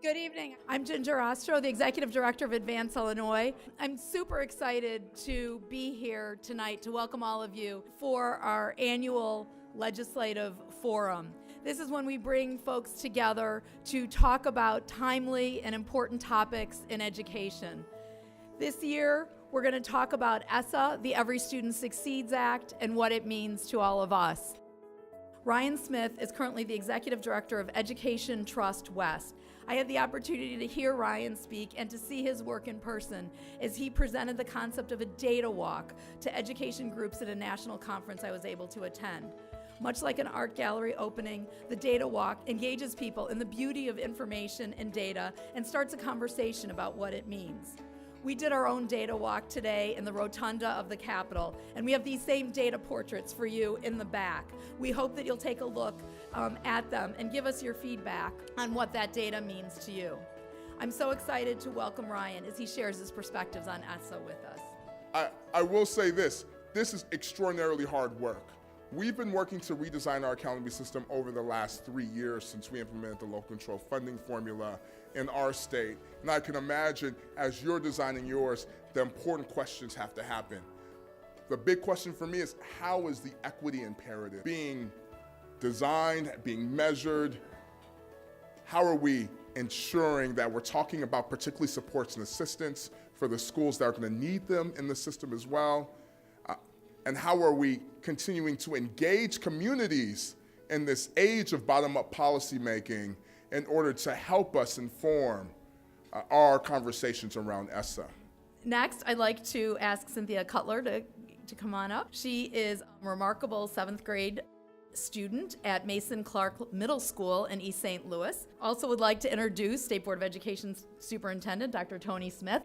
Good evening. I'm Ginger Ostro, the Executive Director of Advance Illinois. I'm super excited to be here tonight to welcome all of you for our annual legislative forum. This is when we bring folks together to talk about timely and important topics in education. This year, we're going to talk about ESSA, the Every Student Succeeds Act, and what it means to all of us. Ryan Smith is currently the Executive Director of Education Trust West. I had the opportunity to hear Ryan speak and to see his work in person as he presented the concept of a data walk to education groups at a national conference I was able to attend. Much like an art gallery opening, the data walk engages people in the beauty of information and data and starts a conversation about what it means. We did our own data walk today in the rotunda of the Capitol, and we have these same data portraits for you in the back. We hope that you'll take a look at them and give us your feedback on what that data means to you. I'm so excited to welcome Ryan as he shares his perspectives on ESSA with us. I will say this is extraordinarily hard work. We've been working to redesign our accountability system over the last 3 years since we implemented the local control funding formula in our state. And I can imagine as you're designing yours, the important questions have to happen. The big question for me is, how is the equity imperative being designed, being measured? How are we ensuring that we're talking about particularly supports and assistance for the schools that are going to need them in the system as well? And how are we continuing to engage communities in this age of bottom-up policymaking in order to help us inform our conversations around ESSA? Next, I'd like to ask Cynthia Cutler to come on up. She is a remarkable 7th grade student at Mason Clark Middle School in East St. Louis. Also would like to introduce State Board of Education Superintendent Dr. Tony Smith.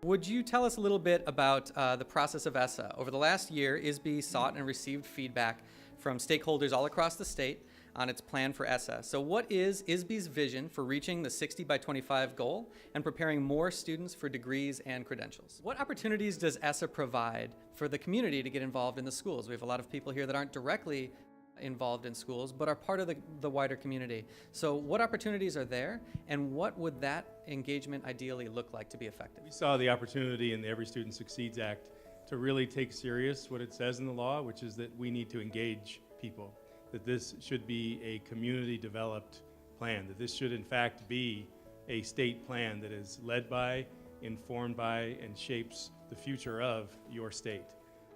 Would you tell us a little bit about the process of ESSA? Over the last year, ISB sought and received feedback from stakeholders all across the state on its plan for ESSA. So what is ISB's vision for reaching the 60 by 25 goal and preparing more students for degrees and credentials? What opportunities does ESSA provide for the community to get involved in the schools? We have a lot of people here that aren't directly involved in schools, but are part of the wider community. So what opportunities are there, and what would that engagement ideally look like to be effective? We saw the opportunity in the Every Student Succeeds Act to really take serious what it says in the law, which is that we need to engage people, that this should be a community-developed plan, that this should in fact be a state plan that is led by, informed by, and shapes the future of your state.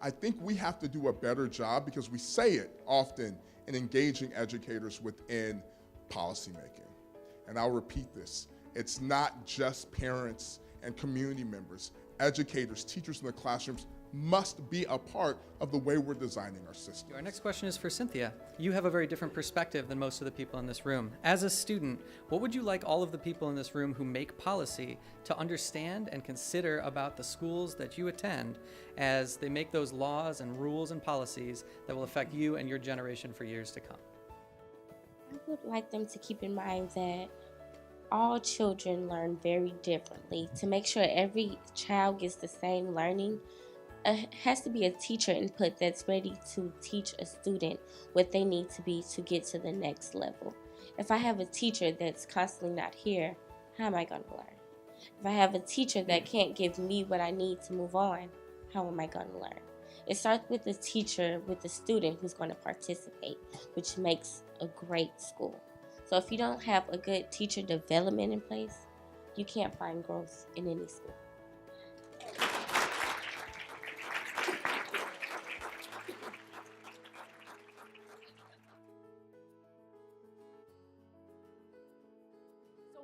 I think we have to do a better job, because we say it often, in engaging educators within policymaking. And I'll repeat this. It's not just parents and community members. Educators, teachers in the classrooms must be a part of the way we're designing our system. Our next question is for Cynthia. You have a very different perspective than most of the people in this room. As a student, what would you like all of the people in this room who make policy to understand and consider about the schools that you attend as they make those laws and rules and policies that will affect you and your generation for years to come? I would like them to keep in mind that all children learn very differently. To make sure every child gets the same learning, it has to be a teacher input that's ready to teach a student what they need to be to get to the next level. If I have a teacher that's constantly not here, how am I going to learn? If I have a teacher that can't give me what I need to move on, how am I going to learn? It starts with the teacher, with the student who's going to participate, which makes a great school. So if you don't have a good teacher development in place, you can't find growth in any school.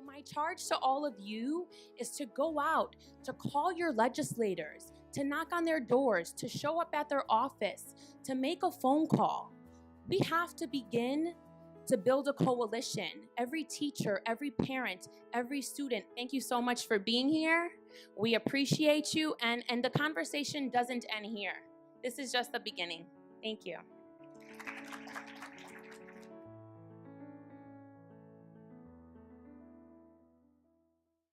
My charge to all of you is to go out, to call your legislators, to knock on their doors, to show up at their office, to make a phone call. We have to begin to build a coalition. Every teacher, every parent, every student, thank you so much for being here. We appreciate you, and the conversation doesn't end here. This is just the beginning. Thank you.